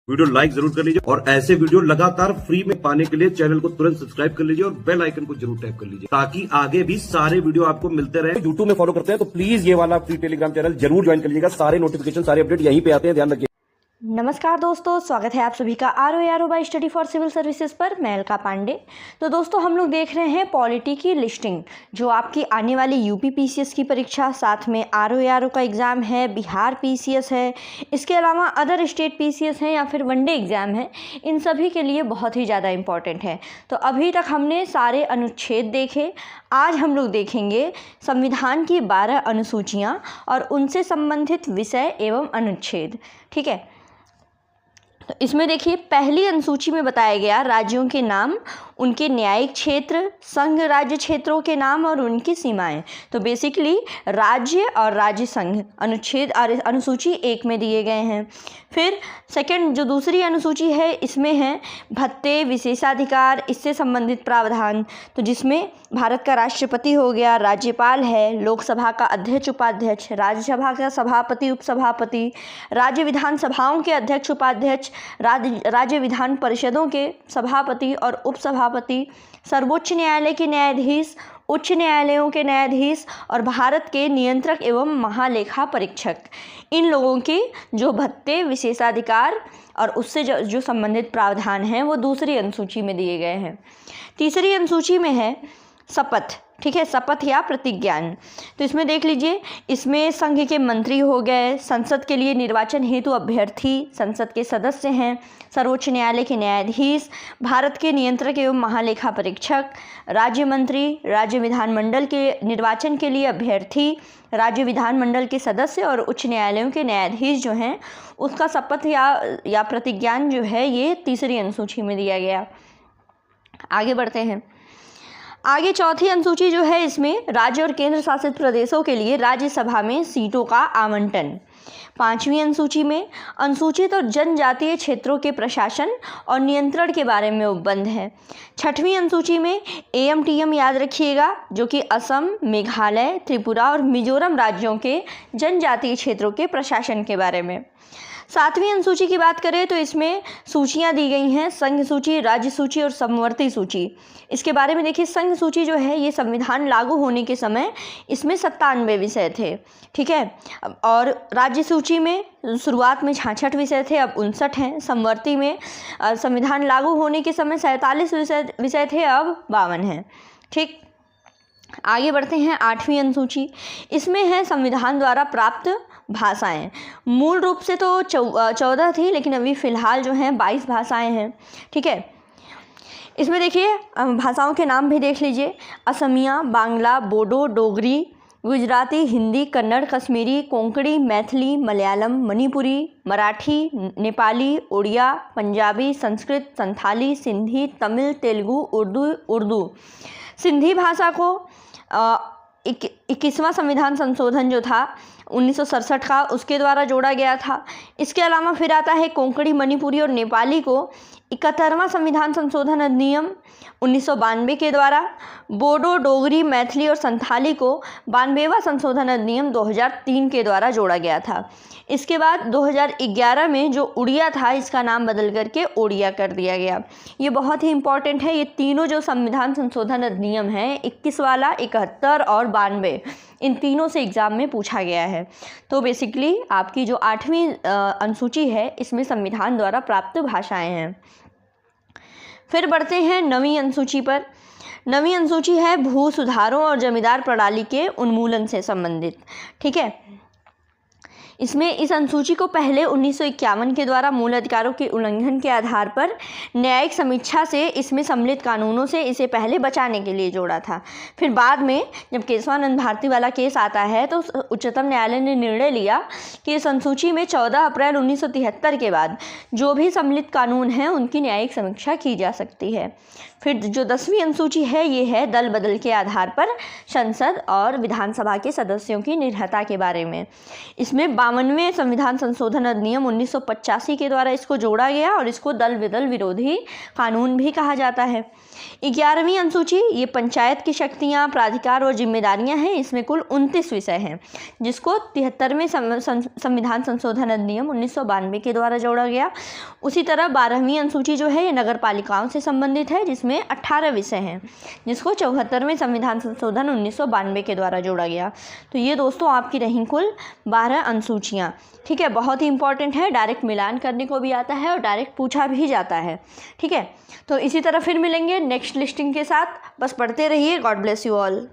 Video like जरूर कर लीजिए और ऐसे वीडियो लगातार फ्री में पाने के लिए चैनल को तुरंत सब्सक्राइब कर लीजिए और बेल आइकन को जरूर टैप कर लीजिए ताकि आगे भी सारे वीडियो आपको मिलते रहे। यूट्यूब में फॉलो करते हैं तो प्लीज ये वाला फ्री टेलीग्राम चैनल जरूर ज्वाइन कर लीजिएगा। सारे नोटिफिकेशन सारे अपडेट यहीं पे आते हैं, ध्यान रखिए। नमस्कार दोस्तों, स्वागत है आप सभी का आर by study for civil services पर। मैं अलका पांडे। तो दोस्तों, हम लोग देख रहे हैं पॉलिटी की लिस्टिंग, जो आपकी आने वाली यूपी पीसीएस की परीक्षा, साथ में आर का एग्ज़ाम है, बिहार पीसीएस है, इसके अलावा अदर स्टेट पीसीएस हैं या फिर वनडे एग्ज़ाम है, इन सभी के लिए बहुत ही ज़्यादा इम्पॉर्टेंट है। तो अभी तक हमने सारे अनुच्छेद देखे। आज हम लोग देखेंगे संविधान की 12 अनुसूचियाँ और उनसे संबंधित विषय एवं अनुच्छेद। ठीक है, तो इसमें देखिए, पहली अनुसूची में बताया गया राज्यों के नाम, उनके न्यायिक क्षेत्र, संघ राज्य क्षेत्रों के नाम और उनकी सीमाएं। तो बेसिकली राज्य और राज्य संघ अनुच्छेद अनुसूची 1 में दिए गए हैं। फिर सेकंड जो दूसरी अनुसूची है, इसमें है भत्ते, विशेषाधिकार, इससे संबंधित प्रावधान। तो जिसमें भारत का राष्ट्रपति हो गया, राज्यपाल है, लोकसभा का अध्यक्ष उपाध्यक्ष, राज्यसभा का सभापति उपसभापति, राज्य विधानसभाओं के अध्यक्ष उपाध्यक्ष, राज्य विधान परिषदों के सभापति और उपसभापति, सर्वोच्च न्यायालय के न्यायाधीश, उच्च न्यायालयों के न्यायाधीश और भारत के नियंत्रक एवं महालेखा परीक्षक। इन लोगों के जो भत्ते, विशेषाधिकार और उससे जो संबंधित प्रावधान हैं वो दूसरी अनुसूची में दिए गए हैं। तीसरी अनुसूची में है शपथ। ठीक है, शपथ या प्रतिज्ञान। तो इसमें देख लीजिए, इसमें संघ के मंत्री हो गए, संसद के लिए निर्वाचन हेतु अभ्यर्थी संसद के सदस्य हैं, सर्वोच्च न्यायालय के न्यायाधीश, भारत के नियंत्रक एवं महालेखा परीक्षक, राज्य मंत्री, राज्य विधानमंडल के निर्वाचन के लिए अभ्यर्थी, राज्य विधानमंडल के सदस्य और उच्च न्यायालयों के न्यायाधीश जो हैं, उसका शपथ या प्रतिज्ञान जो है ये तीसरी अनुसूची में दिया गया। आगे बढ़ते हैं। आगे चौथी अनुसूची जो है, इसमें राज्य और केंद्र शासित प्रदेशों के लिए राज्यसभा में सीटों का आवंटन। पांचवी अनुसूची में अनुसूचित और जनजातीय क्षेत्रों के प्रशासन और नियंत्रण के बारे में उपबंध है। छठवीं अनुसूची में AMTM याद रखिएगा, जो कि असम, मेघालय, त्रिपुरा और मिजोरम राज्यों के जनजातीय क्षेत्रों के प्रशासन के बारे में। सातवीं अनुसूची की बात करें तो इसमें सूचियां दी गई हैं, संघ सूची, राज्य सूची और समवर्ती सूची। इसके बारे में देखिए, संघ सूची जो है ये संविधान लागू होने के समय इसमें 97 विषय थे। ठीक है, और राज्य सूची में शुरुआत में 66 विषय थे, अब 59 हैं। समवर्ती में संविधान लागू होने के समय 47 विषय थे, अब 52 हैं। ठीक, आगे बढ़ते हैं। 8वीं अनुसूची, इसमें है संविधान द्वारा प्राप्त भाषाएं। मूल रूप से तो 14 थी, लेकिन अभी फ़िलहाल जो हैं 22 भाषाएं हैं। ठीक है, इसमें देखिए भाषाओं के नाम भी देख लीजिए, असमिया, बांग्ला, बोडो, डोगरी, गुजराती, हिंदी, कन्नड़, कश्मीरी, कोंकणी, मैथिली, मलयालम, मणिपुरी, मराठी, नेपाली, उड़िया, पंजाबी, संस्कृत, संथाली, सिंधी, तमिल, तेलुगु, उर्दू। सिंधी भाषा को 21वां संविधान संशोधन जो था 1967 का, उसके द्वारा जोड़ा गया था। इसके अलावा फिर आता है कोंकणी, मणिपुरी और नेपाली को 71वां संविधान संशोधन अधिनियम 1992 के द्वारा, बोडो, डोगरी, मैथिली और संथाली को 92वां संशोधन अधिनियम 2003 के द्वारा जोड़ा गया था। इसके बाद 2011 में जो उड़िया था, इसका नाम बदल करके ओडिया कर दिया गया। ये बहुत ही इंपॉर्टेंट है। ये तीनों जो संविधान संशोधन अधिनियम हैं, 21 वाला, 71 और 92, इन तीनों से एग्ज़ाम में पूछा गया है। तो बेसिकली आपकी जो 8वीं अनुसूची है, इसमें संविधान द्वारा प्राप्त भाषाएं हैं। फिर बढ़ते हैं 9वीं अनुसूची पर। 9वीं अनुसूची है भू सुधारों और जमींदार प्रणाली के उन्मूलन से संबंधित। ठीक है, इसमें इस अनुसूची को पहले 1951 के द्वारा मूल अधिकारों के उल्लंघन के आधार पर न्यायिक समीक्षा से इसमें सम्मिलित कानूनों से इसे पहले बचाने के लिए जोड़ा था। फिर बाद में जब केशवानंद भारती वाला केस आता है तो उच्चतम न्यायालय ने निर्णय लिया कि इस अनुसूची में 14 अप्रैल 1973 के बाद जो भी सम्मिलित कानून हैं उनकी न्यायिक समीक्षा की जा सकती है। फिर जो 10वीं अनुसूची है, ये है दल बदल के आधार पर संसद और विधानसभा के सदस्यों की निर्हता के बारे में। इसमें 52वें संविधान संशोधन अधिनियम 1985 के द्वारा इसको जोड़ा गया और इसको दल विदल विरोधी कानून भी कहा जाता है। 11वीं अनुसूची ये पंचायत की शक्तियाँ, प्राधिकार और जिम्मेदारियाँ हैं। इसमें कुल 29 विषय हैं जिसको 73वें संविधान संशोधन अधिनियम 1992 के द्वारा जोड़ा गया। उसी तरह 12वीं अनुसूची जो है ये नगर पालिकाओं से संबंधित है जिसमें 18 विषय हैं जिसको 74वें संविधान संशोधन 1992 के द्वारा जोड़ा गया। तो ये दोस्तों आपकी रहीं कुल 12 अनुसूचियाँ। ठीक है, बहुत ही इंपॉर्टेंट है, डायरेक्ट मिलान करने को भी आता है और डायरेक्ट पूछा भी जाता है। ठीक है, तो इसी तरह फिर मिलेंगे नेक्स्ट लिस्टिंग के साथ। बस पढ़ते रहिए। God bless you all.